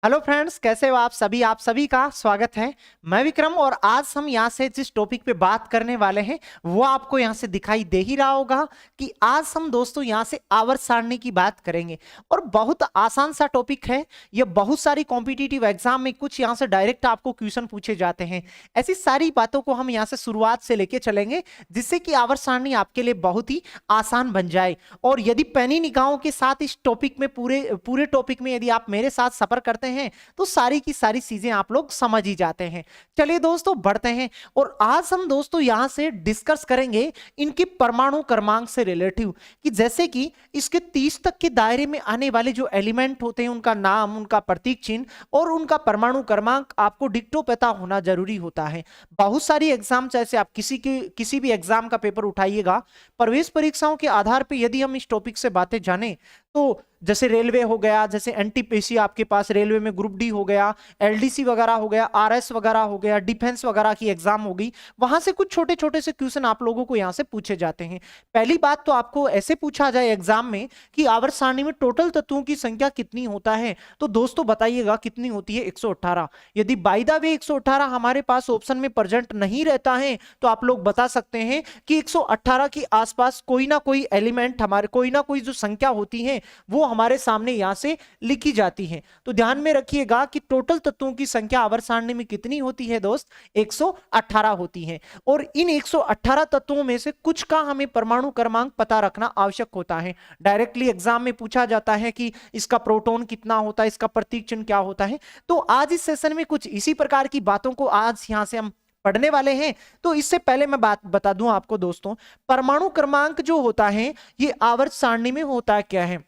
Hello friends, कैसे हो आप सभी का स्वागत है। मैं विक्रम और आज हम यहाँ से जिस टॉपिक पे बात करने वाले हैं वो आपको यहाँ से दिखाई दे ही रहा होगा कि आज हम दोस्तों यहाँ से आवर्त सारणी की बात करेंगे। और बहुत आसान सा टॉपिक है ये। बहुत सारी कॉम्पिटिटिव एग्जाम में कुछ यहाँ से डायरेक्ट आपको क्वेश्चन पूछे जाते हैं। ऐसी सारी बातों को हम यहाँ से शुरुआत से लेके चलेंगे जिससे कि आवर्त सारणी आपके लिए बहुत ही आसान बन जाए। और यदि पैनी निगाहों के साथ इस टॉपिक में पूरे पूरे टॉपिक में यदि आप मेरे साथ सफर करते हैं तो सारी की सारी चीजें आप लोग समझ ही जाते हैं। चलिए दोस्तों बढ़ते हैं और आज हम दोस्तों यहां से डिस्कस करेंगे इनके परमाणु क्रमांक से रिलेटिव कि जैसे कि इसके 30 तक के दायरे में आने वाले जो एलिमेंट होते हैं उनका नाम, उनका प्रतीक चिन्ह और उनका परमाणु क्रमांक आपको डिक्टो पता होना जरूरी होता है। बहुत सारी एग्जाम, जैसे आप किसी भी एग्जाम का पेपर उठाइएगा, प्रवेश परीक्षाओं के आधार पर यदि हम इस टॉपिक से बातें जाने तो जैसे रेलवे हो गया, जैसे एनटीपीसी आपके पास रेलवे में ग्रुप डी हो गया, एलडीसी वगैरह हो गया, आरएस वगैरह हो गया, डिफेंस वगैरह की एग्जाम हो गई, वहां से कुछ छोटे छोटे से क्वेश्चन आप लोगों को यहां से पूछे जाते हैं। पहली बात तो आपको ऐसे पूछा जाए एग्जाम में कि आवर्त सारणी में टोटल तत्वों की संख्या कितनी होता है, तो दोस्तों बताइएगा कितनी होती है? 118। यदि बाय द वे 118 हमारे पास ऑप्शन में प्रेजेंट नहीं रहता है तो आप लोग बता सकते हैं कि 118 के आसपास कोई ना कोई एलिमेंट, हमारे कोई ना कोई जो संख्या होती है वो हमारे सामने यहां से लिखी जाती है। तो ध्यान में रखिएगा कि टोटल तत्वों की संख्या आवर्त सारणी में कितनी होती है दोस्त? 118 होती है। और इन 118 तत्वों में से कुछ का हमें परमाणु क्रमांक पता रखना आवश्यक होता है। डायरेक्टली एग्जाम में पूछा जाता है कि इसका प्रोटॉन कितना होता है, इसका प्रतीक चिन्ह क्या होता है। तो आज इस सेशन में कुछ इसी प्रकार की बातों को आज यहां से हम पढ़ने वाले हैं। तो इससे पहले मैं बात बता दूं आपको दोस्तों, परमाणु क्रमांक जो होता है ये आवर्त सारणी में होता क्या है?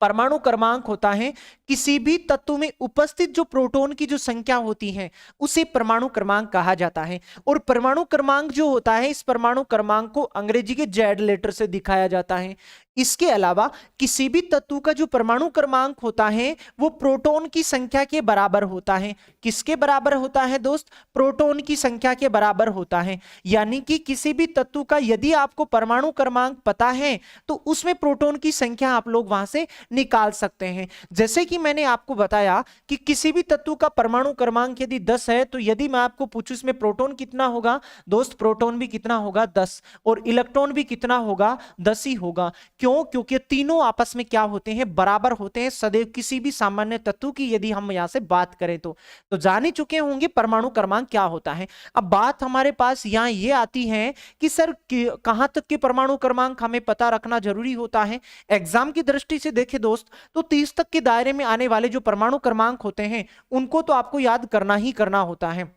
परमाणु क्रमांक होता है किसी भी तत्व में उपस्थित जो प्रोटॉन की जो संख्या होती है उसे परमाणु क्रमांक कहा जाता है। और परमाणु क्रमांक जो होता है, इस परमाणु क्रमांक को अंग्रेजी के जेड लेटर से दिखाया जाता है। इसके अलावा किसी भी तत्व का जो परमाणु क्रमांक होता है वो प्रोटॉन की संख्या के बराबर होता है। किसके बराबर होता है दोस्त? प्रोटॉन की संख्या के बराबर होता है। यानी कि किसी भी तत्व का यदि आपको परमाणु क्रमांक पता है तो उसमें प्रोटॉन की संख्या आप लोग वहां से निकाल सकते हैं। जैसे कि मैंने आपको बताया कि किसी भी तत्व का परमाणु क्रमांक यदि 10 है तो यदि मैं आपको पूछूं इसमें प्रोटॉन कितना होगा दोस्त? प्रोटॉन भी कितना होगा? 10। और इलेक्ट्रॉन भी कितना होगा? 10 ही होगा। क्यों? क्योंकि तीनों आपस में क्या होते हैं? बराबर होते हैं सदैव, किसी भी सामान्य तत्व की यदि हम यहां से बात करें तो जान ही चुके होंगे परमाणु क्रमांक क्या होता है। अब बात हमारे पास यहां ये आती है कि सर कहां तक के परमाणु क्रमांक हमें पता रखना जरूरी होता है। एग्जाम की दृष्टि से देखें दोस्त तो 30 तक के दायरे में आने वाले जो परमाणु क्रमांक होते हैं उनको तो आपको याद करना ही करना होता है।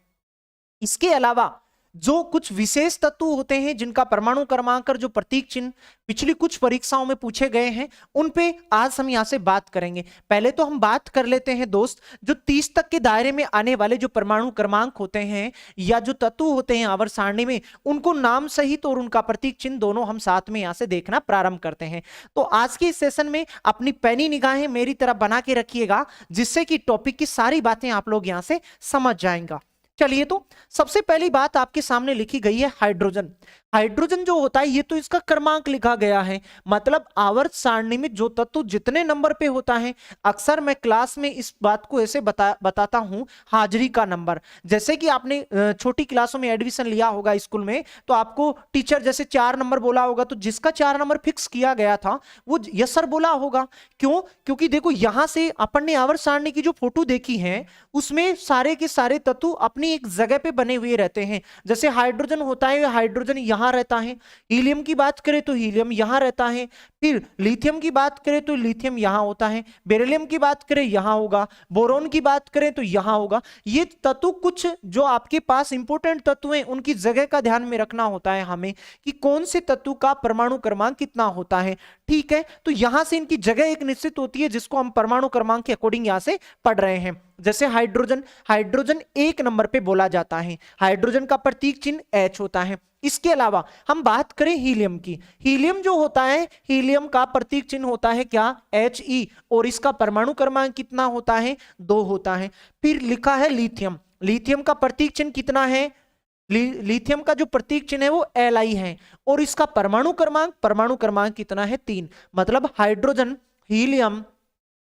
इसके अलावा जो कुछ विशेष तत्व होते हैं जिनका परमाणु क्रमांक और जो प्रतीक चिन्ह पिछली कुछ परीक्षाओं में पूछे गए हैं उन पे आज हम यहां से बात करेंगे। पहले तो हम बात कर लेते हैं दोस्त, जो 30 तक के दायरे में आने वाले जो परमाणु क्रमांक होते हैं या जो तत्व होते हैं आवर्त सारणी में, उनको नाम सहित और उनका प्रतीक चिन्ह दोनों हम साथ में यहां से देखना प्रारंभ करते हैं। तो आज के इस सेशन में अपनी पैनी निगाहें मेरी तरफ बना के रखिएगा जिससे कि टॉपिक की सारी बातें आप लोग यहां से समझ जाएंगे। चलिए तो सबसे पहली बात आपके सामने लिखी गई है हाइड्रोजन। हाइड्रोजन जो होता है ये तो इसका क्रमांक लिखा गया है, मतलब आवर्त सारणी में जो तत्व जितने नंबर पे होता है। अक्सर मैं क्लास में इस बात को ऐसे बताता हूं, हाजिरी का नंबर। जैसे कि आपने छोटी क्लासों में एडमिशन लिया होगा स्कूल में तो आपको टीचर जैसे 4 नंबर बोला होगा तो जिसका 4 नंबर फिक्स किया गया था वो यस सर बोला होगा। क्यों? क्योंकि देखो यहां से अपन ने आवर्त सारणी की जो फोटो देखी है उसमें सारे के सारे तत्व अपनी एक जगह पे बने हुए रहते हैं। जैसे हाइड्रोजन होता है, हाइड्रोजन यहां रहता है। हीलियम की बात करें तो हीलियम यहां रहता है। फिर लिथियम की बात करें तो लिथियम यहां होता है। बेरिलियम की बात करें यहां होगा। बोरोन की बात करें तो यहां होगा। ये तत्व कुछ जो आपके पास इंपॉर्टेंट तत्व हैं उनकी जगह का ध्यान में रखना होता है हमें कि कौन से तत्व का परमाणु क्रमांक कितना होता है। ठीक है, तो यहां से इनकी जगह एक निश्चित होती है जिसको हम परमाणु क्रमांक के अकॉर्डिंग यहां से पढ़ रहे हैं। जैसे हाइड्रोजन, हाइड्रोजन 1 नंबर पे बोला जाता है। हाइड्रोजन का प्रतीक चिन्ह H होता है। इसके अलावा हम बात करें हीलियम की, हीलियम जो होता है, हीलियम का प्रतीक चिन्ह होता है क्या? He। और इसका परमाणु क्रमांक कितना होता है? 2 होता है। फिर लिखा है लिथियम, लिथियम का प्रतीक चिन्ह कितना है? लिथियम का जो प्रतीक चिन्ह है वो Li है। और इसका परमाणु क्रमांक कितना है? 3। मतलब हाइड्रोजन, हीलियम,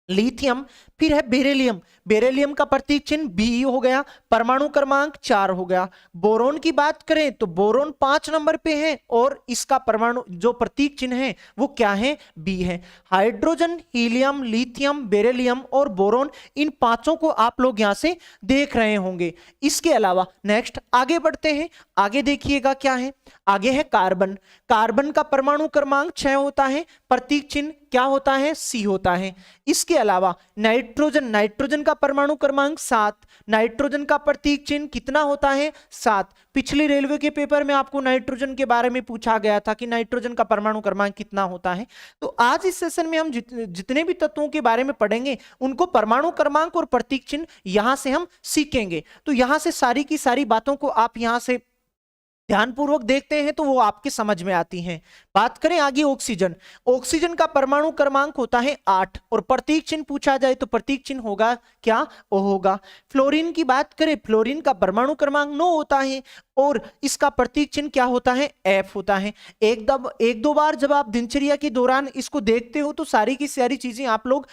लिथियम, फिर है बेरिलियम। बेरिलियम का प्रतीक चिन्ह बी हो गया, परमाणु क्रमांक 4 हो गया। बोरोन की बात करें तो बोरोन 5 नंबर पे है और इसका परमाणु जो प्रतीक चिन्ह है वो क्या है, बी है। हाइड्रोजन, हीलियम, लिथियम, बेरिलियम और बोरोन, इन पांचों को आप लोग यहां से देख रहे होंगे। इसके अलावा नेक्स्ट आगे बढ़ते हैं, आगे देखिएगा क्या है, आगे है कार्बन। कार्बन का परमाणु क्रमांक 6 होता है, प्रतीक चिन्ह क्या होता है, सी होता है। इसके अलावा नाइट्रोजन, नाइट्रोजन का परमाणु क्रमांक 7, नाइट्रोजन का प्रतीक चिन्ह कितना होता है, 7। पिछली रेलवे के पेपर में आपको नाइट्रोजन के बारे में पूछा गया था कि नाइट्रोजन का परमाणु क्रमांक कितना होता है। तो आज इस सेशन में हम जितने भी तत्वों के बारे में पढ़ेंगे उनको परमाणु क्रमांक और प्रतीक चिन्ह यहां से हम सीखेंगे। तो यहां से सारी की सारी बातों को आप यहां से ध्यानपूर्वक देखते हैं तो वो आपके समझ में आती हैं। बात करें आगे ऑक्सीजन। ऑक्सीजन का परमाणु क्रमांक होता है 8 और प्रतीक चिन्ह पूछा जाए तो प्रतीक चिन्ह होगा क्या, ओ होगा। फ्लोरीन की बात करें, फ्लोरीन का परमाणु क्रमांक 9 होता है और इसका प्रतीक चिन्ह क्या होता है, एफ होता है। एक दो बार जब आप दिनचर्या के दौरान इसको देखते हो तो सारी की सारी चीजें आप लोग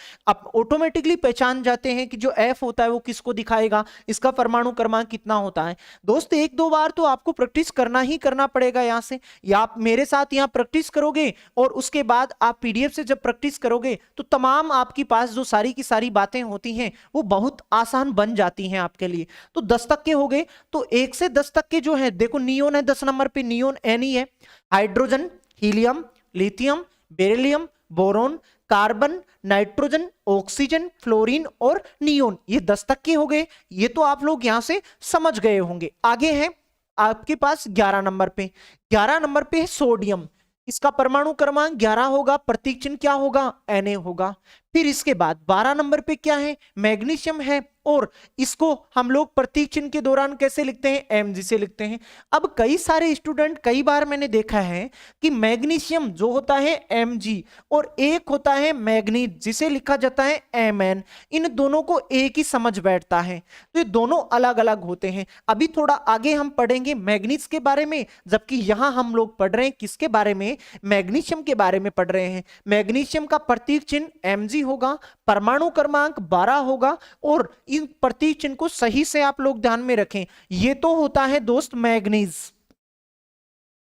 ऑटोमेटिकली पहचान जाते हैं कि जो एफ होता है वो किसको दिखाएगा, इसका परमाणु क्रमांक कितना होता है। दोस्त एक दो बार तो आपको प्रैक्टिस करना ही करना पड़ेगा यहां से, या आप मेरे साथ यहां प्रैक्टिस करोगे और उसके बाद आप पीडीएफ से जब प्रैक्टिस करोगे तो तमाम आपके पास जो सारी की सारी बातें होती हैं वो बहुत आसान बन जाती हैं आपके लिए। तो 10 तक के हो गए, तो 1 से 10 तक के जो है देखो, नियोन है 10 नंबर पे, नियोन एन ही है। Hydrogen, helium, lithium, beryllium, boron, carbon, nitrogen, oxygen, fluorine और नियोन, ये 10 तक के हो गए। ये तो आप लोग यहां से समझ गए होंगे। आगे है आपके पास 11 नंबर पे, 11 नंबर पे है सोडियम। इसका परमाणु क्रमांक 11 होगा, प्रतीक चिन्ह क्या होगा, Na होगा। फिर इसके बाद 12 नंबर पे क्या है, मैग्नीशियम है और इसको हम लोग प्रतीक चिन्ह के दौरान कैसे लिखते हैं, Mg से लिखते हैं। अब कई सारे स्टूडेंट, कई बार मैंने देखा है कि मैग्नीशियम जो होता है Mg और एक होता है मैग्नीज जिसे लिखा जाता है Mn, इन दोनों को एक ही समझ बैठता है, तो ये दोनों अलग अलग होते हैं। अभी थोड़ा आगे हम पढ़ेंगे मैग्नीज के बारे में, जबकि यहां हम लोग पढ़ रहे हैं किसके बारे में, मैग्नीशियम के बारे में पढ़ रहे हैं। मैग्नीशियम का प्रतीक चिन्ह Mg होगा, परमाणु क्रमांक 12 होगा और इन प्रतीक चिन्ह को सही से आप लोग ध्यान में रखें। ये तो होता है दोस्त मैग्नीज,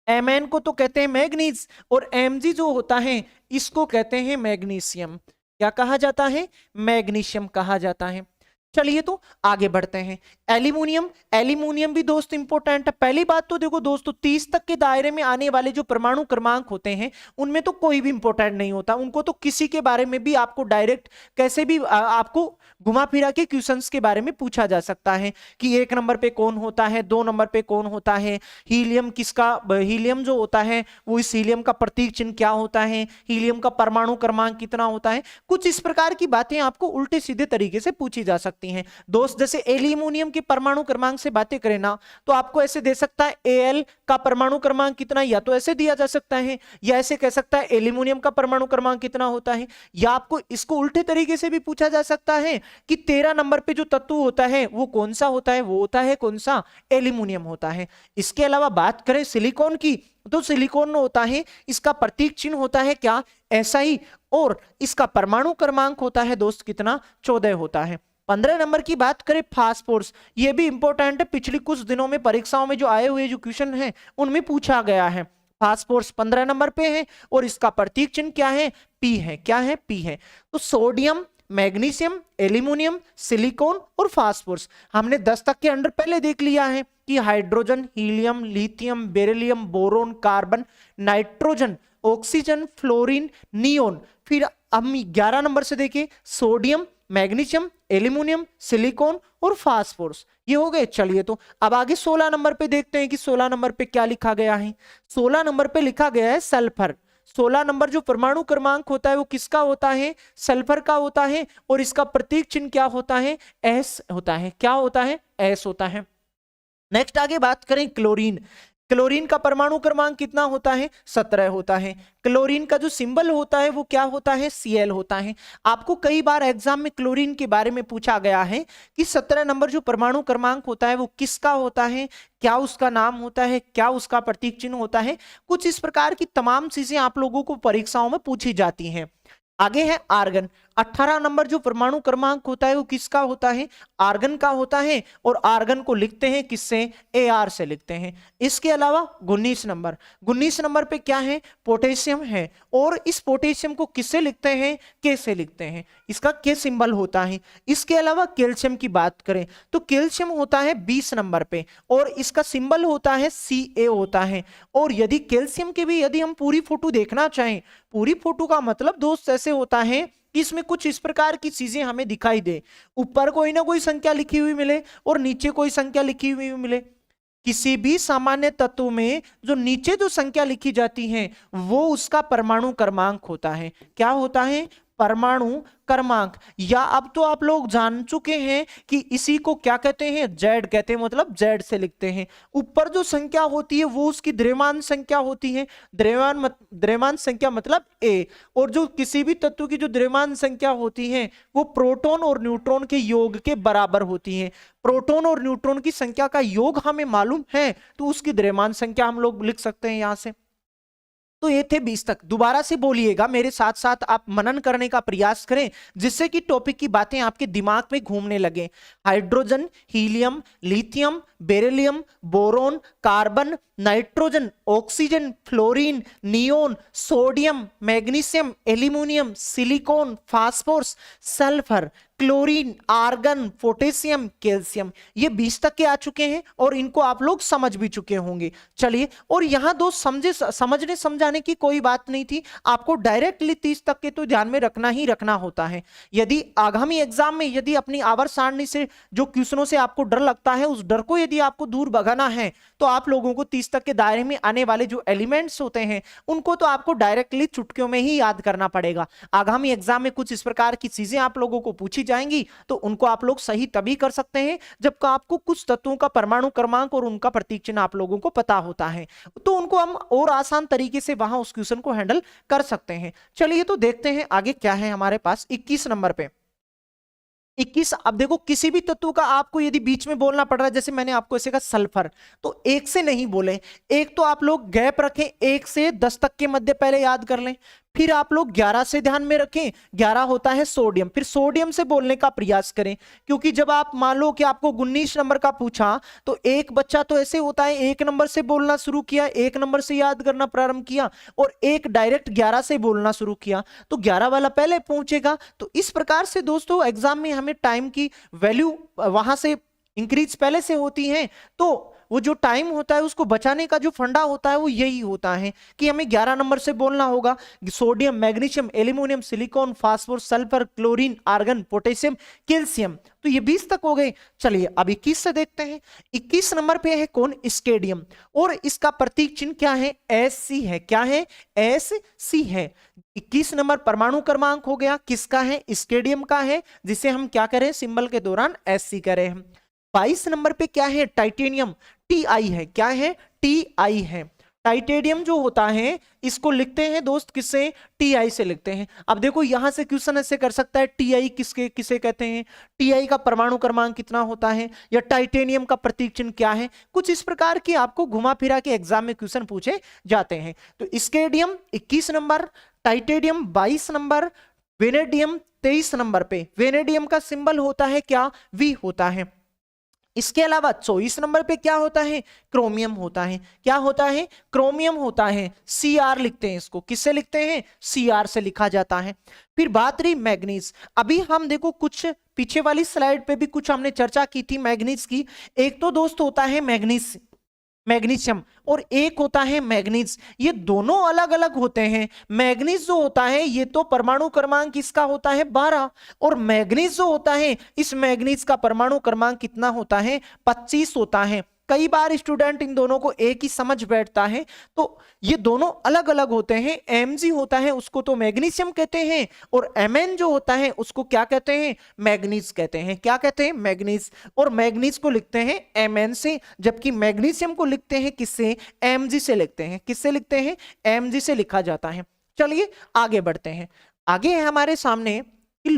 Mn को तो कहते हैं मैग्नीज और Mg जो होता है इसको कहते हैं मैग्नीशियम। क्या कहा जाता है, मैग्नीशियम कहा जाता है। चलिए तो आगे बढ़ते हैं। एल्यूमिनियम, एल्यूमिनियम भी दोस्त इंपॉर्टेंट है। पहली बात तो देखो दोस्तों, 30 तक के दायरे में आने वाले जो परमाणु क्रमांक होते हैं उनमें तो कोई भी इंपॉर्टेंट नहीं होता, उनको तो किसी के बारे में भी आपको डायरेक्ट कैसे भी आपको घुमा फिरा के क्वेश्चंस के बारे में पूछा जा सकता है कि 1 नंबर पे कौन होता है, 2 नंबर पे कौन होता है, हीलियम किसका, हीलियम जो होता है वो इस हीलियम का प्रतीक चिन्ह क्या होता है, हीलियम का परमाणु क्रमांक कितना होता है, कुछ इस प्रकार की बातें आपको उल्टे सीधे तरीके से पूछी जा सकती हैं दोस्त। जैसे एल्यूमिनियम के परमाणु क्रमांक से बातें करें ना तो आपको ऐसे दे सकता है Al का परमाणु क्रमांक कितना, या तो ऐसे दिया जा सकता है या ऐसे कह सकता है एल्यूमिनियम का परमाणु क्रमांक कितना होता है, या आपको इसको उल्टे तरीके से भी पूछा जा सकता है कि 13 नंबर पे जो तत्व होता है वो कौन सा होता है, वो होता है कौन सा, एल्यूमिनियम होता है। इसके अलावा बात करें सिलिकॉन की तो सिलिकॉन होता है, इसका प्रतीक चिन्ह होता है क्या, SI और इसका परमाणु क्रमांक होता है दोस्त कितना, 14 होता है। 15 नंबर की बात करें फास्फोरस, ये भी इंपॉर्टेंट है, पिछली कुछ दिनों में परीक्षाओं में जो आए हुए जो क्वेश्चन हैं उनमें पूछा गया है। फास्फोरस 15 नंबर पे है और इसका प्रतीक चिन्ह क्या है, P है। क्या है, P है। तो सोडियम, मैग्नीशियम, एल्यूमिनियम, सिलिकॉन और फास्फोरस हमने 10 तक के अंडर पहले देख लिया है कि hydrogen, helium, lithium, beryllium, boron, carbon, nitrogen, oxygen, fluorine, neon. फिर हम 11 नंबर से देखिए सोडियम, मैग्नीशियम, एल्यूमिनियम, सिलिकॉन और फास्फोरस, ये हो गए। चलिए तो अब आगे 16 नंबर पे देखते हैं कि 16 नंबर पे क्या लिखा गया है। 16 नंबर पे लिखा गया है सल्फर। 16 नंबर जो परमाणु क्रमांक होता है वो किसका होता है, सल्फर का होता है और इसका प्रतीक चिन्ह क्या होता है, S होता है। क्या होता है, S होता है। नेक्स्ट आगे बात करें क्लोरीन। क्लोरीन का परमाणु क्रमांक कितना होता है, 17 होता है। क्लोरीन का जो सिंबल होता है वो क्या होता है, Cl होता है। आपको कई बार एग्जाम में क्लोरीन के बारे में पूछा गया है कि 17 नंबर जो परमाणु क्रमांक होता है वो किसका होता है, क्या उसका नाम होता है, क्या उसका प्रतीक चिन्ह होता है। कुछ इस प्रकार की तमाम चीजें आप लोगों को परीक्षाओं में पूछी जाती हैं। आगे है आर्गन। 18 नंबर जो परमाणु क्रमांक होता है वो किसका होता है? आर्गन का होता है। और आर्गन को लिखते हैं किससे? AR से लिखते हैं। इसके अलावा 19 नंबर पे क्या है? पोटेशियम है। और इस पोटेशियम को किससे लिखते हैं? K से लिखते हैं, इसका K सिंबल होता है। इसके अलावा कैल्शियम की बात करें तो कैल्शियम होता है 20 नंबर पे और इसका सिंबल होता है Ca होता है। और यदि कैल्शियम की भी यदि हम पूरी फोटो देखना चाहें, पूरी फोटो का मतलब दोस्त ऐसे होता है कि इसमें कुछ इस प्रकार की चीजें हमें दिखाई दे, ऊपर कोई ना कोई संख्या लिखी हुई मिले और नीचे कोई संख्या लिखी हुई मिले। किसी भी सामान्य तत्व में जो नीचे जो संख्या लिखी जाती है वो उसका परमाणु क्रमांक होता है। क्या होता है? परमाणु क्रमांक। या अब तो आप लोग जान चुके हैं कि इसी को क्या कहते हैं? जेड कहते हैं, मतलब जेड से लिखते हैं। ऊपर जो संख्या होती है वो उसकी द्रव्यमान संख्या होती है। द्रव्यमान संख्या मतलब ए। और जो किसी भी तत्व की जो द्रव्यमान संख्या होती है वो प्रोटॉन और न्यूट्रॉन के योग के बराबर होती है। प्रोटॉन और न्यूट्रॉन की संख्या का योग हमें मालूम है तो उसकी द्रव्यमान संख्या हम लोग लिख सकते हैं यहां से। तो ये थे 20 तक। दोबारा से बोलिएगा, मेरे साथ साथ आप मनन करने का प्रयास करें जिससे कि टॉपिक की बातें आपके दिमाग में घूमने लगे। Hydrogen, helium, lithium, beryllium, boron, carbon, nitrogen, oxygen, fluorine, neon, sodium, magnesium, aluminium, silicon, phosphorus, sulphur, chlorine, argon, potassium, calcium, ये 20 तक के आ चुके हैं और इनको आप लोग समझ भी चुके होंगे। चलिए, और यहां दो समझने समझाने की कोई बात नहीं थी, आपको डायरेक्टली 30 तक के तो ध्यान में रखना ही रखना होता है। यदि आगामी एग्जाम में यदि अपनी आवर्त सारणी से जो क्वेश्चनों से आपको डर लगता है उस डर को यदि आपको दूर भगाना है तो आप लोगों को 30 तक के दायरे में आने वाले जो एलिमेंट्स होते हैं उनको तो आपको डायरेक्टली चुटकियों में ही याद करना पड़ेगा। आगामी एग्जाम में कुछ इस प्रकार की चीजें आप लोगों को पूछी जाएंगी तो उनको आप लोग सही तभी कर सकते हैं जब आपको कुछ तत्वों का परमाणु क्रमांक और उनका प्रतीक चिन्ह आप लोगों को पता होता है, तो उनको हम और आसान तरीके से वहां उस क्वेश्चन को हैंडल कर सकते हैं। चलिए तो देखते हैं आगे क्या है हमारे पास 21 नंबर पे। 21, अब देखो किसी भी तत्व का आपको यदि बीच में बोलना पड़ रहा है, जैसे मैंने आपको ऐसे कहा सल्फर, तो एक से नहीं बोले, एक तो आप लोग गैप रखें, 1 से 10 तक के मध्य पहले याद कर लें। फिर आप लोग 11 से ध्यान में रखें, 11 होता है सोडियम, फिर सोडियम से बोलने का प्रयास करें, क्योंकि जब आप मान लो कि आपको 19 नंबर का पूछा तो एक बच्चा तो ऐसे होता है 1 नंबर से बोलना शुरू किया, 1 नंबर से याद करना प्रारंभ किया और एक डायरेक्ट 11 से बोलना शुरू किया, तो 11 वाला पहले पहुंचेगा। तो इस प्रकार से दोस्तों एग्जाम में हमें टाइम की वैल्यू वहां से इंक्रीज पहले से होती है, तो वो जो टाइम होता है उसको बचाने का जो फंडा होता है वो यही होता है कि हमें 11 नंबर से बोलना होगा। Sodium, magnesium, aluminium, silicon, phosphorus, sulphur, chlorine, argon, potassium, calcium, तो ये 20 तक हो गए। चलिए अब 21 से देखते हैं। 21 नंबर पे है कौन? स्केडियम, और इसका प्रतीक चिन्ह क्या है? Sc है। क्या है? Sc है। 21 नंबर परमाणु क्रमांक हो गया, किसका है? स्केडियम का है, जिसे हम क्या करें? सिंबल के दौरान Sc करें हम। 22 नंबर पे क्या है? टाइटेनियम, Ti है। क्या है? Ti है। टाइटेनियम जो होता है इसको लिखते हैं दोस्त किससे? Ti से लिखते हैं। अब देखो यहां से क्वेश्चन ऐसे कर सकता है, Ti किसे कहते हैं? Ti का परमाणु क्रमांक कितना होता है, या टाइटेनियम का प्रतीक चिन्ह क्या है? कुछ इस प्रकार की आपको घुमा फिरा के एग्जाम में क्वेश्चन पूछे जाते हैं। तो स्केडियम 21 number, titanium 22 number, vanadium 23 number पे। वेनेडियम का सिंबल होता है क्या? V होता है। इसके अलावा 24 नंबर पे क्या होता है? क्रोमियम होता है। क्या होता है? क्रोमियम होता है। Cr लिखते हैं इसको, किससे लिखते हैं? Cr से लिखा जाता है। फिर बात रही मैग्नीज। अभी हम देखो कुछ पीछे वाली स्लाइड पे भी कुछ हमने चर्चा की थी मैग्नीज की। एक तो दोस्त होता है मैग्नीशियम और एक होता है मैग्नीज, ये दोनों अलग अलग होते हैं। मैग्नीज जो होता है ये तो परमाणु क्रमांक इसका होता है 12, और मैग्नीज जो होता है इस मैग्नीज का परमाणु क्रमांक कितना होता है? 25 होता है। कई बार स्टूडेंट इन दोनों को एक ही समझ बैठता है, तो ये दोनों अलग अलग होते हैं। Mg होता है उसको तो मैग्नीशियम कहते हैं, और Mn जो होता है उसको क्या कहते हैं? मैग्नीज कहते हैं। क्या कहते हैं? मैग्नीज। और मैग्नीज को लिखते हैं Mn से, जबकि मैग्नीशियम को लिखते हैं किससे? Mg से लिखते हैं। किससे लिखते हैं? Mg से लिखा जाता है। चलिए आगे बढ़ते हैं। आगे है हमारे सामने कि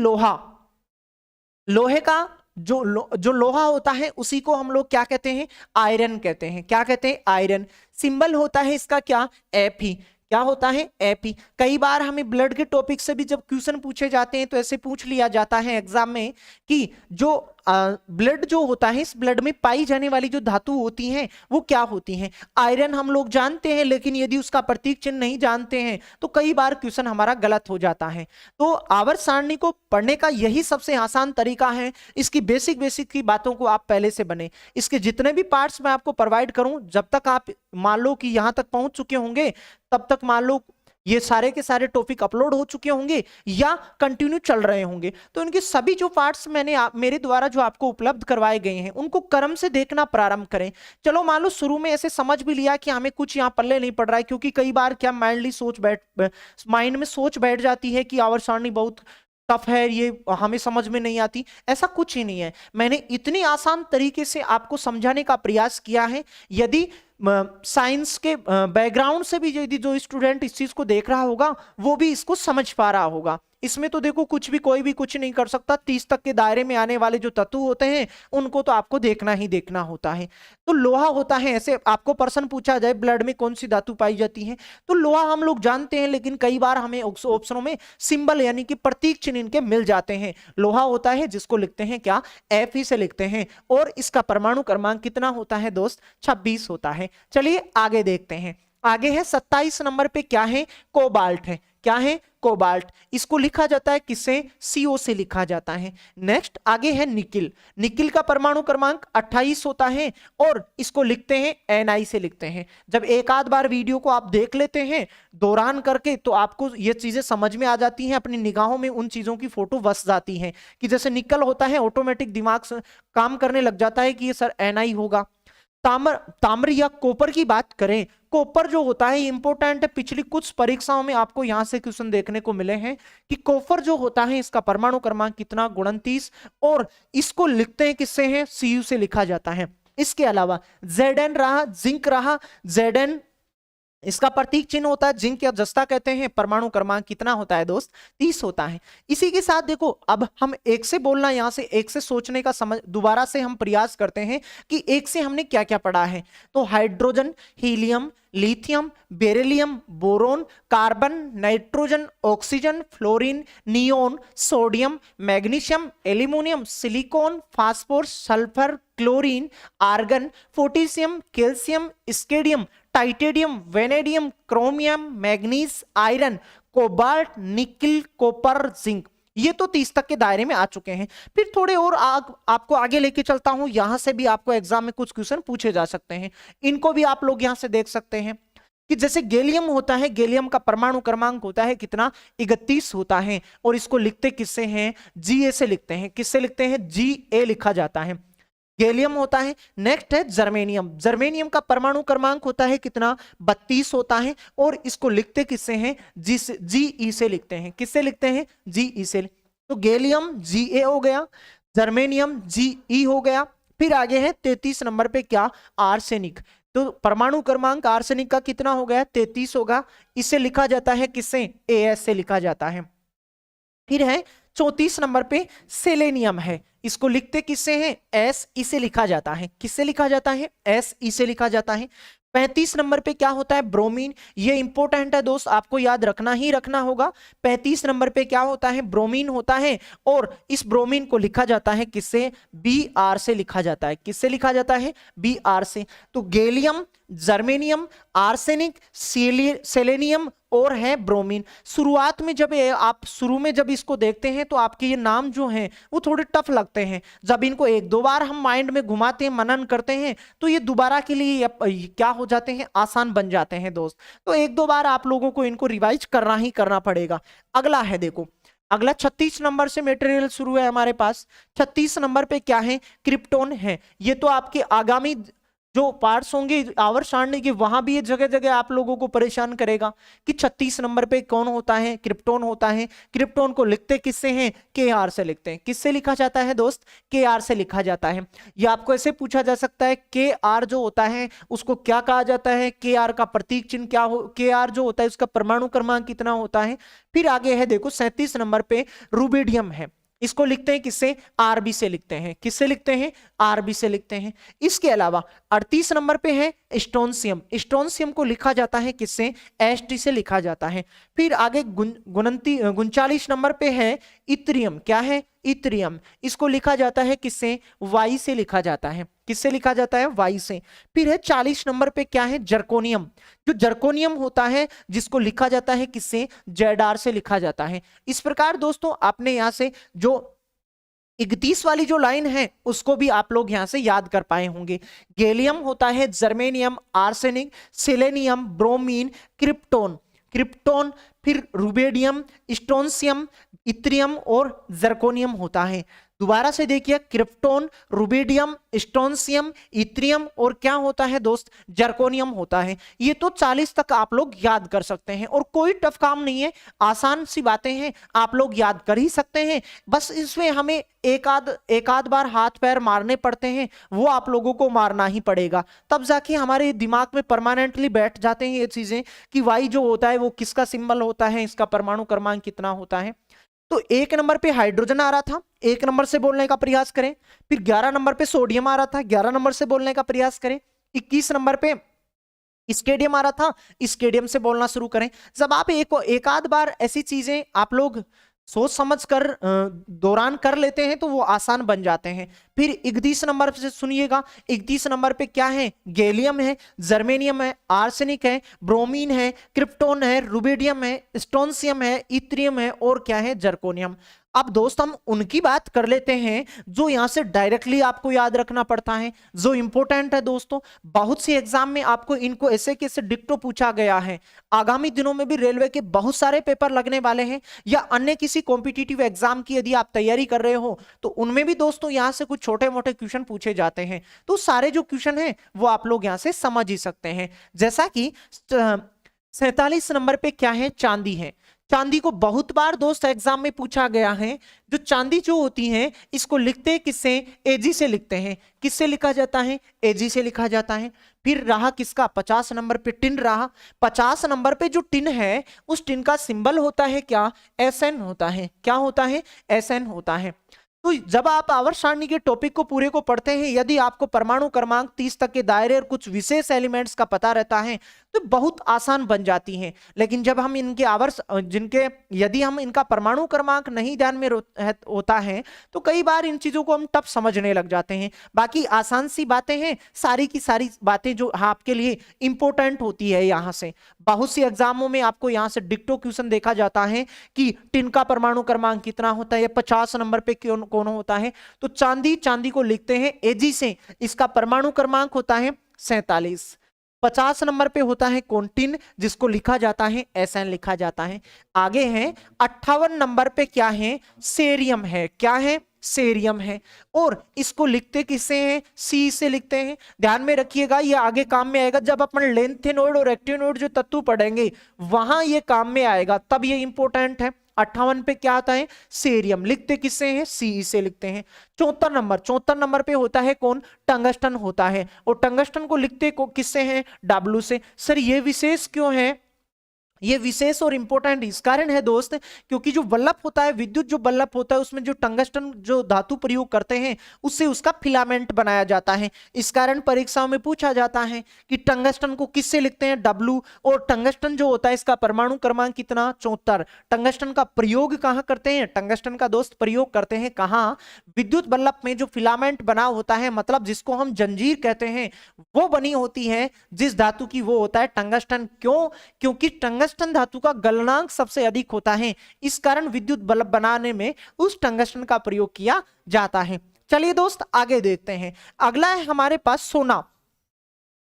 लोहे का जो लोहा होता है उसी को हम लोग क्या कहते हैं? आयरन कहते हैं। क्या कहते हैं? आयरन। सिंबल होता है इसका क्या? Fe। क्या होता है एपी। कई बार हमें ब्लड के टॉपिक से भी जब क्वेश्चन पूछे जाते हैं तो ऐसे पूछ लिया जाता है एग्जाम में कि जो ब्लड जो होता है, इस ब्लड में पाई जाने वाली जो धातु होती हैं वो क्या होती हैं। आयरन हम लोग जानते हैं, लेकिन यदि उसका प्रतीक चिन्ह नहीं जानते हैं तो कई बार क्वेश्चन हमारा गलत हो जाता है। तो आवर्त सारणी को पढ़ने का यही सबसे आसान तरीका है। इसकी बेसिक की बातों को आप पहले से बने, इसके जितने भी पार्ट्स मैं आपको प्रोवाइड करूं, जब तक आप मान लो कि यहां तक पहुंच चुके होंगे तब तक मान लो ये सारे के सारे टॉपिक अपलोड हो चुके होंगे या कंटिन्यू चल रहे होंगे, तो इनके सभी जो पार्ट्स मैंने मेरे द्वारा जो आपको उपलब्ध करवाए गए हैं उनको क्रम से देखना प्रारंभ करें। चलो मान लो शुरू में ऐसे समझ भी लिया कि हमें कुछ यहाँ पल्ले नहीं पड़ रहा है, क्योंकि कई बार क्या माइंड में सोच बैठ जाती है कि आवर्त सारणी बहुत टफ है, ये हमें समझ में नहीं आती। ऐसा कुछ ही नहीं है, मैंने इतनी आसान तरीके से आपको समझाने का प्रयास किया है। यदि साइंस के बैकग्राउंड से भी यदि जो स्टूडेंट इस चीज को देख रहा होगा वो भी इसको समझ पा रहा होगा। इसमें तो देखो कुछ भी कोई भी कुछ नहीं कर सकता, 30 तक के दायरे में आने वाले जो तत्व होते हैं उनको तो आपको देखना ही देखना होता है। तो लोहा होता है, ऐसे आपको प्रश्न पूछा जाए ब्लड में कौन सी धातु पाई जाती है, तो लोहा हम लोग जानते हैं, लेकिन कई बार हमें ऑप्शनों में सिंबल यानी कि प्रतीक चिन्ह इनके मिल जाते हैं। लोहा होता है जिसको लिखते हैं क्या, Fe से लिखते हैं, और इसका परमाणु क्रमांक कितना होता है दोस्त, 26 होता है। चलिए आगे देखते हैं। आगे है 27 नंबर पे क्या है, कोबाल्ट है। क्या है, कोबाल्ट। इसको लिखा जाता है किससे, CO से लिखा जाता है। नेक्स्ट आगे है निकिल। निकिल का परमाणु क्रमांक 28 होता है और इसको लिखते हैं Ni से लिखते हैं। जब एक आध बार वीडियो को आप देख लेते हैं दौरान करके तो आपको ये चीजें समझ में आ जाती हैं, अपनी निगाहों में उन चीजों की फोटो बस जाती है कि जैसे निकल होता है ऑटोमेटिक दिमाग से काम करने लग जाता है कि ये सर Ni होगा। ताम्र या कॉपर की बात करें, कॉपर जो होता है इंपॉर्टेंट है, पिछली कुछ परीक्षाओं में आपको यहां से क्वेश्चन देखने को मिले हैं कि कॉपर जो होता है इसका परमाणु क्रमांक कितना, 29, और इसको लिखते हैं किससे है, Cu से लिखा जाता है। इसके अलावा Zn रहा, जिंक रहा, Zn इसका प्रतीक चिन्ह होता है जिंक या जस्ता कहते हैं। परमाणु क्रमांक कितना होता है दोस्त, 30 होता है। इसी के साथ देखो अब हम एक से बोलना, यहां से एक से सोचने का समझ दोबारा से हम प्रयास करते हैं कि एक से हमने क्या क्या पढ़ा है। तो hydrogen, helium, lithium, beryllium, boron, carbon, nitrogen, oxygen, fluorine, neon, sodium, magnesium, aluminium, silicon, phosphorus, sulphur, chlorine, argon, potassium, calcium, scandium, titanium, vanadium, chromium, manganese, iron, cobalt, nickel, copper, zinc. ये तो 30 तक के दायरे में आ चुके हैं। फिर थोड़े और आपको आगे लेके चलता हूं, यहां से भी आपको एग्जाम में कुछ क्वेश्चन पूछे जा सकते हैं, इनको भी आप लोग यहां से देख सकते हैं कि जैसे गैलियम होता है, गैलियम का परमाणु क्रमांक होता है कितना, 31 होता है, और इसको लिखते किससे हैं, Ga से लिखते हैं। किससे लिखते हैं, Ga लिखा जाता है, गैलियम होता है। नेक्स्ट है जर्मेनियम। जर्मेनियम का परमाणु क्रमांक होता है कितना, 32 होता है, और इसको लिखते किससे हैं, Ge से लिखते हैं। किससे लिखते हैं, Ge से। तो गैलियम Ga हो गया, जर्मेनियम Ge हो गया। फिर आगे है 33 नंबर पे क्या, आर्सेनिक। तो परमाणु क्रमांक आर्सेनिक का कितना हो गया, 33 होगा। इसे लिखा जाता है किससे, As से लिखा जाता है। फिर है 34 नंबर पे सेलेनियम है, इसको लिखते किससे हैं, एस इसे लिखा जाता है। किससे लिखा जाता है, एस इसे लिखा जाता है। 35 नंबर पे क्या होता है, ब्रोमीन। ये इंपॉर्टेंट है दोस्त, आपको याद रखना ही रखना होगा। 35 नंबर पे क्या होता है, ब्रोमीन होता है, और इस ब्रोमीन को लिखा जाता है किससे, Br से लिखा जाता है। किससे लिखा जाता है, Br से। तो गैलियम, जर्मेनियम, आर्सेनिक, सेलेनियम और है ब्रोमीन। शुरुआत में जब आप शुरू में जब इसको देखते हैं तो आपके ये नाम जो हैं वो थोड़े टफ लगते हैं। जब इनको एक दो बार हम माइंड में घुमाते हैं, मनन करते हैं, तो ये दोबारा के लिए क्या हो जाते हैं, आसान बन जाते हैं दोस्त। तो एक दो बार आप लोगों को इनको रिवाइज करना ही करना पड़ेगा। अगला है देखो, अगला 36 नंबर से मटेरियल शुरू है हमारे पास। 36 नंबर पे क्या है, क्रिप्टोन है। ये तो आपके आगामी जो पार्ट्स होंगे आवर्त सारणी के, वहां भी ये जगह जगह आप लोगों को परेशान करेगा कि 36 नंबर पे कौन होता है, क्रिप्टोन होता है। क्रिप्टोन को लिखते किससे हैं, Kr से लिखते हैं। किससे लिखा जाता है दोस्त, Kr से लिखा जाता है। ये आपको ऐसे पूछा जा सकता है, Kr जो होता है उसको क्या कहा जाता है, Kr का प्रतीक चिन्ह क्या हो, Kr जो होता है उसका परमाणु क्रमांक कितना होता है। फिर आगे है देखो 37 नंबर पे रुबिडियम है। इसको लिखते हैं किससे, आरबी से लिखते हैं। किससे लिखते हैं, आरबी से लिखते हैं। इसके अलावा 38 नंबर पे है स्ट्रोंशियम। स्ट्रोंशियम को लिखा जाता है किससे, एसटी से लिखा जाता है। फिर आगे 39 नंबर पे है इथरियम। क्या है, इथरियम। इसको लिखा जाता है किससे, वाई से लिखा जाता है। किससे लिखा जाता है, वाई से। फिर है 40 नंबर पे क्या है, जर्कोनियम। जो जर्कोनियम होता है जिसको लिखा जाता है किससे, जेडार से लिखा जाता है। इस प्रकार दोस्तों आपने यहां से जो 31 वाली जो लाइन है उसको भी आप लोग यहां से याद कर पाए होंगे। गैलियम होता है germanium, arsenic, selenium, bromine, krypton. Krypton, फिर रुबेडियम, स्ट्रोंशियम, इथरियम और जर्कोनियम होता है। दोबारा से देखिए, क्रिप्टोन, रुबेडियम, स्ट्रोंशियम, इथरियम और क्या होता है दोस्त, जर्कोनियम होता है। ये तो 40 तक आप लोग याद कर सकते हैं और कोई टफ काम नहीं है, आसान सी बातें हैं, आप लोग याद कर ही सकते हैं। बस इसमें हमें एक आध बार हाथ पैर मारने पड़ते हैं, वो आप लोगों को मारना ही पड़ेगा, तब जाके हमारे दिमाग में परमानेंटली बैठ जाते हैं ये चीजें कि वाई जो होता है वो किसका सिंबल होता है, इसका परमाणु क्रमांक कितना होता है। तो 1 नंबर पे हाइड्रोजन आ रहा था, 1 नंबर से बोलने का प्रयास करें। फिर 11 नंबर पे सोडियम आ रहा था, 11 नंबर से बोलने का प्रयास करें। 21 नंबर पे स्केडियम आ रहा था, स्केडियम से बोलना शुरू करें। जब आप एक आध बार ऐसी चीजें आप लोग सोच समझ कर दौरान कर लेते हैं तो वो आसान बन जाते हैं। फिर 31 नंबर से सुनिएगा, 31 नंबर पे क्या है, गैलियम है, जर्मेनियम है, आर्सेनिक है, ब्रोमीन है, क्रिप्टोन है, रुबिडियम है, स्ट्रोंशियम है, इथरियम है और क्या है, जर्कोनियम। अब दोस्त हम उनकी बात कर लेते हैं जो यहां से डायरेक्टली आपको याद रखना पड़ता है, जो इंपॉर्टेंट है दोस्तों। बहुत सी एग्जाम में आपको इनको ऐसे कैसे डिक्टो पूछा गया है। आगामी दिनों में भी रेलवे के बहुत सारे पेपर लगने वाले हैं या अन्य किसी कॉम्पिटिटिव एग्जाम की यदि आप तैयारी कर रहे हो तो उनमें भी दोस्तों यहां से कुछ छोटे मोटे क्वेश्चन पूछे जाते हैं। तो सारे जो क्वेश्चन हैं वो आप लोग यहां से समझ ही सकते हैं। जैसा कि 47 नंबर पे क्या है, चांदी है। चांदी को बहुत बार दोस्त एग्जाम में पूछा गया है। जो चांदी जो होती है इसको लिखते हैं किससे, एजी से लिखते हैं। किससे लिखा जाता है, एजी से लिखा जाता है। फिर रहा किसका, 50 नंबर पे टिन रहा। 50 नंबर पे जो टिन है उस टिन का सिंबल होता है क्या, एसएन होता है। क्या होता है, एसएन होता है। तो जब आप आवर्त सारणी के टॉपिक को पूरे को पढ़ते हैं, यदि आपको परमाणु क्रमांक 30 तक के दायरे और कुछ विशेष एलिमेंट्स का पता रहता है तो बहुत आसान बन जाती हैं। लेकिन जब हम इनके यदि हम इनका परमाणु क्रमांक नहीं ध्यान में होता है तो कई बार इन चीजों को हम टफ समझने लग जाते हैं। बाकी आसान सी बातें हैं, सारी की सारी बातें जो आपके लिए इंपॉर्टेंट होती है। यहाँ से बहुत सी एग्जामों में आपको यहाँ से डिक्टो क्वेश्चन देखा जाता है कि टिन का परमाणु क्रमांक कितना होता है, 50 नंबर पे कौन होता है। तो चांदी को लिखते हैं एजी से, इसका परमाणु क्रमांक होता है 47। 50 नंबर पे होता है कौन, टिन, जिसको लिखा जाता है एसएन लिखा जाता है। आगे है 58 नंबर पे क्या है, सेरियम है। क्या है, सेरियम है। और इसको लिखते किससे हैं, सी से लिखते हैं। ध्यान में रखिएगा ये आगे काम में आएगा जब अपन लेंथेनोइड और एक्टिनोइड जो तत्व पढ़ेंगे वहां ये काम में आएगा, तब ये इंपॉर्टेंट है। 58 पे क्या आता है, सेरियम। लिखते किससे हैं, सी से लिखते हैं। 74 नंबर पे होता है कौन, टंगस्टन होता है। और टंगस्टन को लिखते किससे हैं, डब्ल्यू से। सर ये विशेष क्यों है, ये विशेष और इंपॉर्टेंट इस कारण है दोस्त क्योंकि जो बल्ब होता है, विद्युत जो बल्ब होता है उसमें जो टंगस्टन जो धातु प्रयोग करते हैं उससे उसका फिलामेंट बनाया जाता है। इस कारण परीक्षाओं में पूछा जाता है कि टंगस्टन को किससे लिखते हैं, डब्ल्यू। और टंगस्टन जो होता है इसका परमाणु क्रमांक कितना, 74। टंगस्टन का प्रयोग कहां करते हैं, टंगस्टन का दोस्त प्रयोग करते हैं कहां, विद्युत बल्ब में जो फिलामेंट बना होता है, मतलब जिसको हम जंजीर कहते हैं, वो बनी होती है जिस धातु की, वो होता है टंगस्टन। क्यों, क्योंकि टंगस्टन धातु का गलनांक सबसे अधिक होता है, इस कारण विद्युत बल्ब बनाने में उस टंगस्टन का प्रयोग किया जाता है। चलिए दोस्त आगे देखते हैं। अगला है हमारे पास सोना।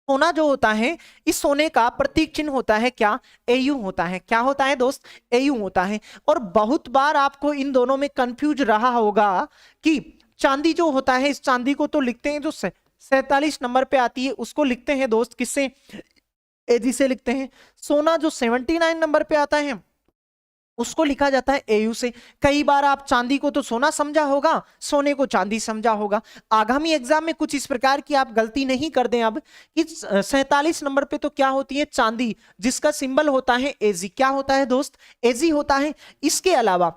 सोना जो होता है, इस सोने का प्रतीक चिन्ह होता है क्या, एयू होता है। क्या होता है दोस्त, एयू होता है। और बहुत बार आपको इन दोनों में कंफ्यूज रहा होगा कि चांदी जो होता है, इस चांदी को तो लिखते हैं जो 47 नंबर पे आती है उसको लिखते हैं दोस्त किससे, एजी से लिखते हैं। सोना जो 79 नंबर पे आता है उसको लिखा जाता है एयू से। कई बार आप चांदी को तो सोना समझा होगा, सोने को चांदी समझा होगा। आगामी एग्जाम में कुछ इस प्रकार की आप गलती नहीं कर दें अब कि 47 नंबर पे तो क्या होती है, चांदी, जिसका सिंबल होता है एजी। क्या होता है दोस्त, एजी होता है। इसके अलावा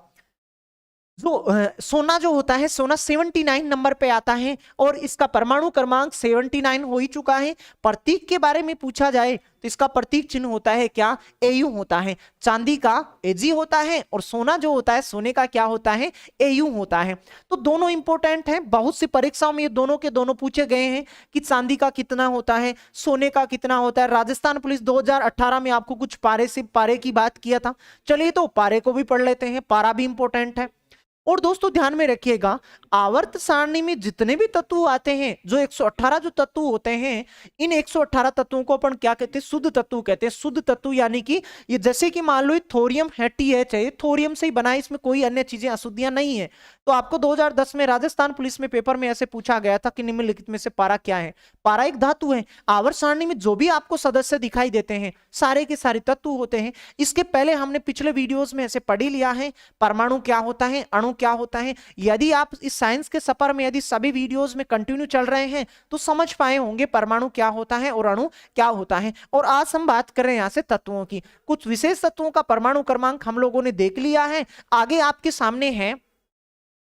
सोना जो होता है, सोना 79 नंबर पे आता है और इसका परमाणु क्रमांक 79 हो ही चुका है। प्रतीक के बारे में पूछा जाए तो इसका प्रतीक चिन्ह होता है क्या, Au होता है। चांदी का Ag होता है और सोना जो होता है, सोने का क्या होता है, Au होता है। तो दोनों इंपॉर्टेंट हैं, बहुत सी परीक्षाओं में ये दोनों के दोनों पूछे गए हैं कि चांदी का कितना होता है, सोने का कितना होता है। राजस्थान पुलिस 2018 में आपको कुछ पारे की बात किया था। चलिए तो पारे को भी पढ़ लेते हैं, पारा भी इंपॉर्टेंट है। और दोस्तों ध्यान में रखिएगा, आवर्त सारणी में जितने भी तत्व आते हैं, जो 118 जो तत्व होते हैं, इन 118 तत्वों को अपन क्या कहते हैं, शुद्ध तत्व कहते हैं। शुद्ध तत्व यानी कि ये जैसे कि मान लो थोरियम है, TH है, थोरियम से ही बना है, इसमें कोई अन्य चीजें अशुद्धियां नहीं है। तो आपको 2010 में राजस्थान पुलिस में पेपर में ऐसे पूछा गया था कि निम्नलिखित में से पारा क्या है। पारा एक धातु है। आवर्त सारणी में जो भी आपको सदस्य दिखाई देते हैं, सारे के सारे तत्व होते हैं। इसके पहले हमने पिछले वीडियोस में ऐसे पढ़ ही लिया है, परमाणु क्या होता है, अणु क्या होता है। यदि आप इस साइंस के सफर में यदि सभी वीडियोस में कंटिन्यू चल रहे हैं तो समझ पाए होंगे परमाणु क्या होता है और अणु क्या होता है। और आज हम बात कर रहे हैं यहां से तत्वों की। कुछ विशेष तत्वों का परमाणु क्रमांक हम लोगों ने देख लिया है। आगे आपके सामने है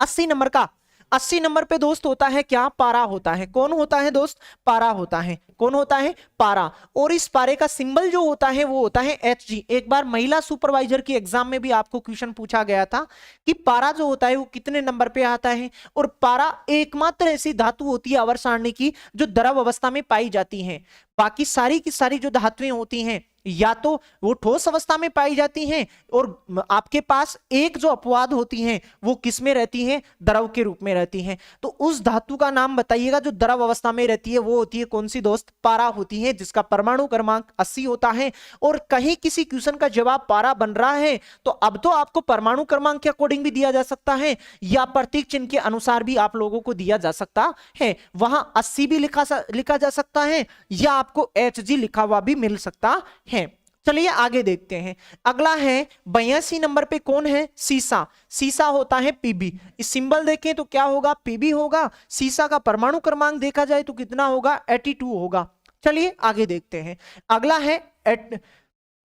80 नंबर का। 80 नंबर पे दोस्त होता है क्या, पारा होता है। कौन होता है दोस्त, पारा होता है। कौन होता है, पारा। और इस पारे का सिंबल जो होता है वो होता है Hg। एक बार महिला सुपरवाइजर की एग्जाम में भी आपको क्वेश्चन पूछा गया था कि पारा जो होता है वो कितने नंबर पे आता है। और पारा एकमात्र ऐसी धातु होती है आवर्त सारणी की जो द्रव अवस्था में पाई जाती है। बाकी सारी की सारी जो धातुएं होती हैं या तो वो ठोस अवस्था में पाई जाती हैं और आपके पास एक जो अपवाद होती हैं वो किस में रहती हैं, द्रव के रूप में रहती हैं। तो उस धातु का नाम बताइएगा जो द्रव अवस्था में रहती है, वो होती है कौन सी दोस्त, पारा होती है, जिसका परमाणु क्रमांक 80 होता है। और कहीं किसी क्वेश्चन का जवाब पारा बन रहा है तो अब तो आपको परमाणु क्रमांक के अकॉर्डिंग भी दिया जा सकता है या प्रतीक चिन्ह के अनुसार भी आप लोगों को दिया जा सकता है। वहां 80 भी लिखा जा सकता है या आपको Hg लिखा हुआ भी मिल सकता है। चलिए आगे देखते हैं। अगला है 82 नंबर पे कौन है, सीसा। सीसा होता है Pb। इस सिंबल देखें तो क्या होगा, Pb होगा। सीसा का परमाणु क्रमांक देखा जाए तो कितना होगा, 82 होगा। चलिए आगे देखते हैं। अगला है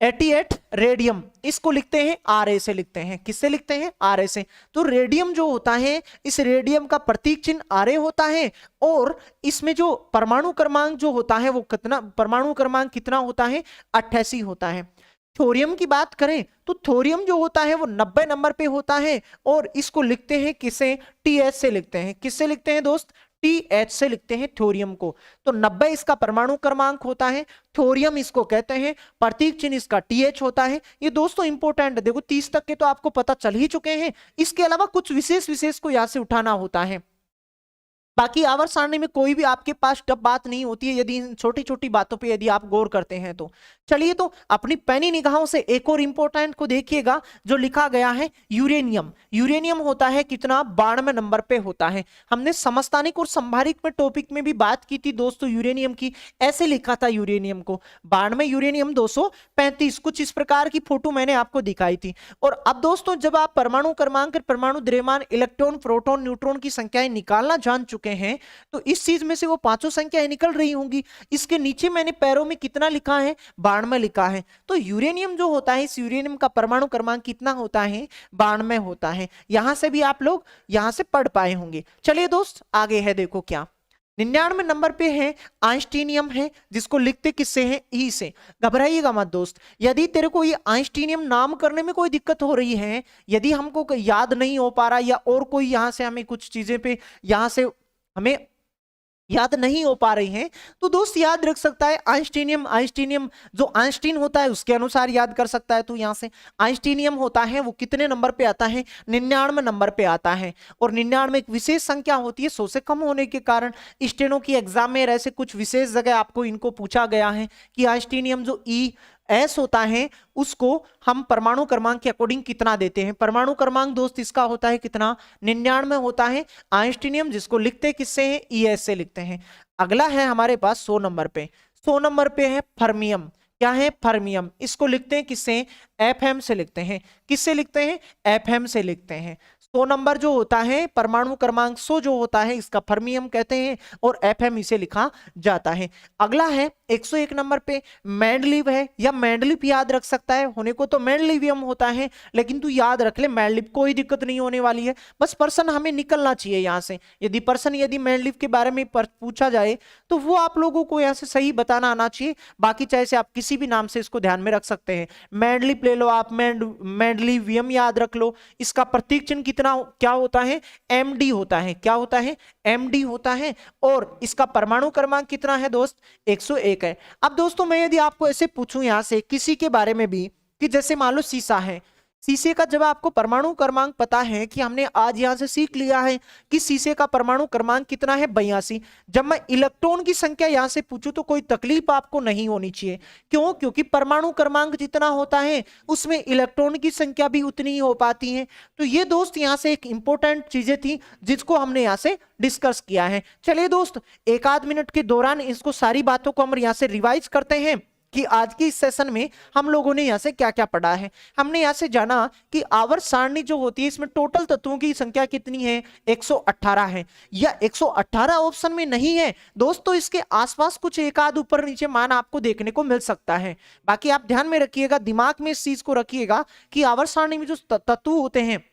88 रेडियम। इसको लिखते हैं Ra से लिखते हैं। किससे लिखते हैं, Ra से। तो रेडियम जो होता है, इस रेडियम का प्रतीक चिन्ह Ra होता है और इसमें जो परमाणु क्रमांक जो होता है वो कितना, परमाणु क्रमांक कितना होता है, 88 होता है। थोरियम की बात करें तो थोरियम जो होता है वो 90 नंबर पे होता है और इसको लिखते हैं किसे, TH से लिखते हैं। किससे लिखते हैं दोस्त, TH से लिखते हैं थोरियम को। तो 90 इसका परमाणु क्रमांक होता है, थोरियम इसको कहते हैं, प्रतीक चिन्ह इसका TH होता है। ये दोस्तों इंपॉर्टेंट है, देखो 30 तक के तो आपको पता चल ही चुके हैं। इसके अलावा कुछ विशेष को यहां से उठाना होता है। बाकी आवर्त सारणी में कोई भी आपके पास टफ बात नहीं होती है यदि इन छोटी छोटी बातों पे यदि आप गौर करते हैं तो। चलिए तो अपनी पैनी निगाहों से एक और इंपॉर्टेंट को देखिएगा जो लिखा गया है यूरेनियम। यूरेनियम होता है कितना, 92 नंबर पे होता है। हमने समस्थानिक और संभारिक में टॉपिक में भी बात की थी दोस्तों यूरेनियम की। ऐसे लिखा था यूरेनियम को 92, यूरेनियम 235। कुछ इस प्रकार की फोटो मैंने आपको दिखाई थी। और अब दोस्तों जब आप परमाणु क्रमांक, परमाणु द्रव्यमान, इलेक्ट्रॉन, प्रोटॉन, न्यूट्रॉन की संख्याएं निकालना जान चुके हैं तो इस चीज में से वो पांचों संख्याएं निकल रही होंगी। इसके नीचे मैंने पैरों में कितना लिखा है, 92 लिखा है। तो यूरेनियम जो होता है, इस यूरेनियम का परमाणु क्रमांक कितना होता है, 92 होता है। यहां से भी आप लोग यहां से पढ़ पाए होंगे। चलिए दोस्त आगे है, देखो क्या 99 नंबर पे है आइंस्टीनियम है, जिसको लिखते किससे हैं, ई से। घबराइएगा मत दोस्त, यदि तेरे को ये आइंस्टीनियम नाम करने में कोई दिक्कत हो रही है, यदि हमको याद नहीं हो पा रहा या और कोई यहां से हमें कुछ चीजें पे यहां से हमें याद नहीं हो पा रही हैं, तो दोस्त याद रख सकता है आइंस्टीनियम। आइंस्टीनियम जो आइंस्टीन होता है उसके अनुसार याद कर सकता है। तो यहां से आइंस्टीनियम होता है वो कितने नंबर पे आता है, 99 नंबर पे आता है। और 99 एक विशेष संख्या होती है, 100 से कम होने के कारण स्टेनो की एग्जाम में ऐसे कुछ विशेष जगह आपको इनको पूछा गया है कि आइंस्टीनियम जो ES होता है उसको हम परमाणु क्रमांक के अकॉर्डिंग कितना देते हैं। परमाणु क्रमांक दोस्त इसका होता है कितना, 99 होता है आइंस्टीनियम, जिसको लिखते किससे हैं, ES से लिखते हैं। अगला है हमारे पास 100 नंबर पे। 100 नंबर पे है फर्मियम। क्या है, फर्मियम। इसको लिखते हैं किससे, FM से लिखते हैं। किससे लिखते हैं, FM से लिखते हैं। 100 नंबर जो होता है परमाणु क्रमांक 100 जो होता है इसका फर्मियम कहते हैं और एफएम इसे लिखा जाता है। अगला है 101 नंबर पे मेंडलीव है, या मेंडलीव याद रख सकता है, होने को तो मेंडलीवियम होता है लेकिन तू याद रख ले मेंडलीव, कोई दिक्कत नहीं होने वाली है, बस पर्सन हमें निकलना चाहिए यहां से। यदि मेंडलीव के बारे में पूछा जाए तो वो आप लोगों को यहां से सही बताना आना चाहिए, बाकी चाहे से आप किसी भी नाम से इसको ध्यान में रख सकते हैं। मेंडलीव ले लो आप, मेंडलीवियम याद रख लो, इसका प्रतीक चिन्ह कितना क्या होता है, एमडी होता है, क्या होता है, एमडी होता है, और इसका परमाणु क्रमांक कितना है दोस्त, 101 है। अब दोस्तों मैं यदि आपको ऐसे पूछूं यहां से किसी के बारे में भी कि जैसे मान लो सीसा है, शीशे का जब आपको परमाणु क्रमांक पता है कि हमने आज यहां से सीख लिया है कि शीशे का परमाणु क्रमांक कितना है, 82। जब मैं इलेक्ट्रॉन की संख्या यहां से पूछूं तो कोई तकलीफ आपको नहीं होनी चाहिए, क्यों, क्योंकि परमाणु क्रमांक जितना होता है उसमें इलेक्ट्रॉन की संख्या भी उतनी ही हो पाती है। तो ये दोस्त यहां से एक इंपॉर्टेंट चीजें थी जिसको हमने यहां से डिस्कस किया है। चलिए दोस्त एक आध मिनट के दौरान इसको सारी बातों को हम यहां से रिवाइज करते हैं कि आज की इस सेशन में हम लोगों ने यहां से क्या क्या पढ़ा है। हमने यहां से जाना कि आवर्त सारणी जो होती है इसमें टोटल तत्वों की संख्या कितनी है, 118 है, या 118 ऑप्शन में नहीं है दोस्तों, इसके आसपास कुछ एक आध ऊपर नीचे मान आपको देखने को मिल सकता है। बाकी आप ध्यान में रखिएगा, दिमाग में इस चीज को रखिएगा कि आवर्त सारणी में जो तत्व होते हैं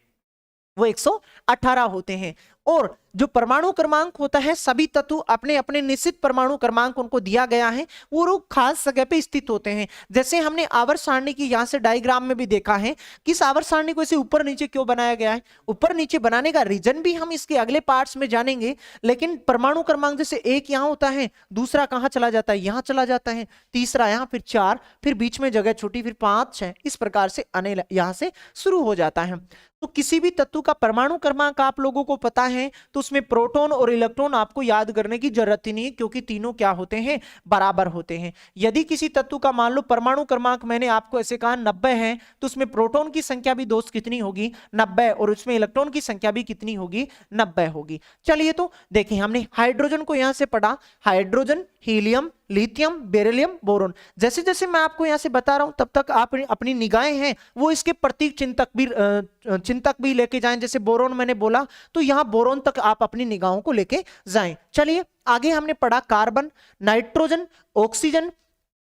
वो 118 होते हैं, और जो परमाणु क्रमांक होता है सभी तत्व अपने अपने निश्चित परमाणु क्रमांक उनको दिया गया है, वो खास जगह पे स्थित होते हैं। जैसे हमने आवर्त सारणी की यहां से डायग्राम में भी देखा है कि इस आवर्त सारणी को ऐसे ऊपर नीचे क्यों बनाया गया है, ऊपर नीचे बनाने का रीजन भी हम इसके अगले पार्ट्स में जानेंगे। लेकिन परमाणु क्रमांक जैसे एक यहाँ होता है, दूसरा कहाँ चला जाता है, यहाँ चला जाता है, तीसरा यहाँ, फिर 4, फिर बीच में जगह छोटी, फिर 5, 6, इस प्रकार से आने यहाँ से शुरू हो जाता है। तो किसी भी तत्व का परमाणु क्रमांक आप लोगों को पता है तो उसमें प्रोटॉन और इलेक्ट्रॉन आपको याद करने की जरूरत ही नहीं है, क्योंकि तीनों क्या होते हैं, बराबर होते हैं। यदि किसी तत्व का मान लो परमाणु क्रमांक मैंने आपको ऐसे कहा 90 है, तो उसमें प्रोटॉन की संख्या भी दोस्त कितनी होगी, 90, और उसमें इलेक्ट्रॉन की संख्या भी कितनी होगी, 90 होगी। चलिए तो देखिए हमने हाइड्रोजन को यहां से पढ़ा, hydrogen, helium, lithium, beryllium, boron. जैसे जैसे मैं आपको यहां से बता रहा हूं तब तक आप अपनी निगाहें हैं वो इसके प्रतीक चिंतक भी लेके जाएं। जैसे बोरोन मैंने बोला तो यहां बोरोन तक आप अपनी निगाहों को लेके जाएं। चलिए आगे हमने पढ़ा carbon, nitrogen, oxygen,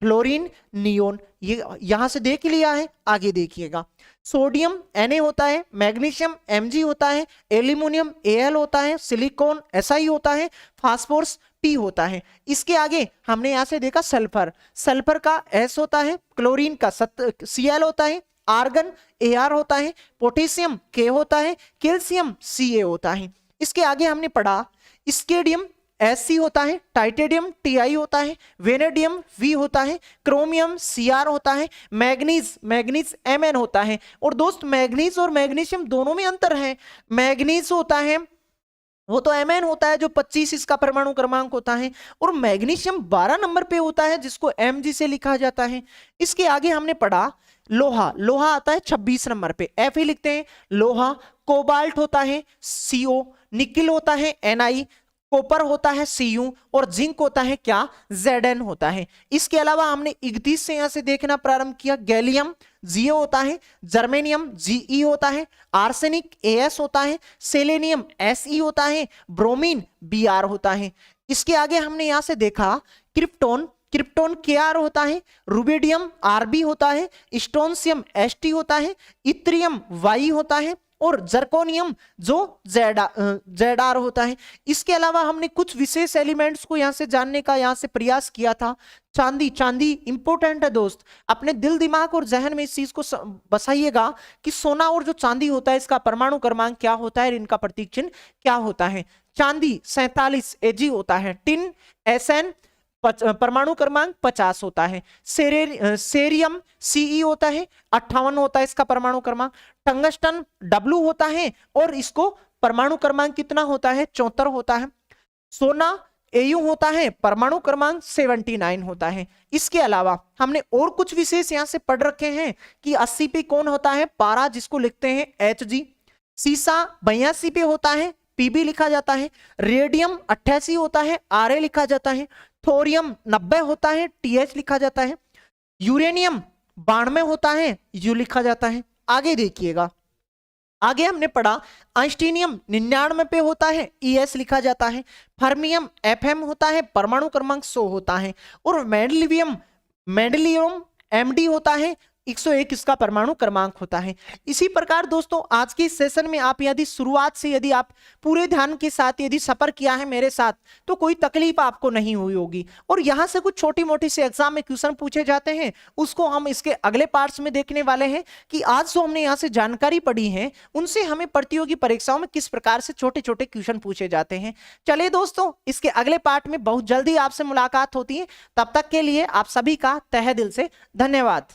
fluorine, neon, ये यहां से देख लिया है, आगे देखिएगा। सोडियम Na होता है, मैग्नीशियम Mg होता है, एल्यूमिनियम Al होता है, सिलिकॉन Si होता है, फास्फोरस P होता है। इसके आगे हमने यहां से देखा सल्फर, सल्फर का S होता है, क्लोरीन का Cl होता है, आर्गन Ar होता है, पोटेशियम K होता है, कैल्शियम Ca होता है। इसके आगे हमने पढ़ा स्केडियम Sc होता है, टाइटेडियम Ti होता है, वेनेडियम V होता है, क्रोमियम Cr होता है, मैग्नीज Mn होता है। और दोस्त मैग्नीज और मैग्नीशियम दोनों में अंतर है, मैग्नीज होता है वो तो Mn होता है जो 25 इसका परमाणु क्रमांक होता है, और मैग्नीशियम 12 नंबर पे होता है जिसको Mg से लिखा जाता है। इसके आगे हमने पढ़ा लोहा, लोहा आता है 26 नंबर पे, F ही लिखते हैं लोहा। कोबाल्ट होता है Co, निकिल होता है Ni, कॉपर होता है Cu, और जिंक होता है क्या, Zn होता है। इसके अलावा हमने 31 से यहां से देखना प्रारंभ किया, गैलियम Ga होता है, जर्मेनियम Ge होता है, आर्सेनिक As होता है, सेलेनियम Se होता है, ब्रोमीन Br होता है। इसके आगे हमने यहां से देखा क्रिप्टोन, क्रिप्टोन Kr होता है, रुबिडियम Rb होता है, स्टोनशियम St होता है, इथ्रियम Y होता है, और जर्कोनियम जो Zr होता है। इसके अलावा हमने कुछ विशेष एलिमेंट्स को यहां से जानने का यहां से प्रयास किया था। चांदी, चांदी इंपॉर्टेंट है दोस्त, अपने दिल दिमाग और जहन में इस चीज को बसाइएगा कि सोना और जो चांदी होता है इसका परमाणु क्रमांक क्या होता है, इनका प्रतीक चिन्ह क्या होता है। चांदी 47 Ag होता है, टिन Sn परमाणु क्रमांक 50 होता है, सेरियम Ce होता है 58 होता है इसका परमाणु क्रमांक, टंगस्टन W होता है और इसको परमाणु क्रमांक कितना होता है, 74 होता है। सोना Au होता है, परमाणु क्रमांक 79 होता है। इसके अलावा हमने और कुछ विशेष यहां से पढ़ रखे हैं कि 80 पे कौन होता है, पारा जिसको लिखते हैं Hg, सीसा 82 पे होता है, Pb लिखा जाता है, रेडियम 88 होता है, Ra लिखा जाता है, थोरियम 90 होता है, Th लिखा जाता है, यूरेनियम 92 होता है, U लिखा जाता है। आगे देखिएगा आगे हमने पढ़ा आइंस्टीनियम 99 पे होता है, ES लिखा जाता है। फर्मियम FM होता है, परमाणु क्रमांक 100 होता है। और मेंडेलियम MD होता है, 101 इसका परमाणु क्रमांक होता है। इसी प्रकार दोस्तों आज के इस सेशन में आप यदि शुरुआत से यदि आप पूरे ध्यान के साथ यदि सफर किया है मेरे साथ तो कोई तकलीफ आपको नहीं हुई होगी। और यहां से कुछ छोटी मोटी से एग्जाम में क्वेश्चन पूछे जाते हैं, उसको हम इसके अगले पार्ट्स में देखने वाले हैं कि आज जो हमने यहां से जानकारी पढ़ी है उनसे हमें प्रतियोगी परीक्षाओं में किस प्रकार से छोटे छोटे क्वेश्चन पूछे जाते हैं। चलिए दोस्तों इसके अगले पार्ट में बहुत जल्दी आपसे मुलाकात होती है। तब तक के लिए आप सभी का तहे दिल से धन्यवाद।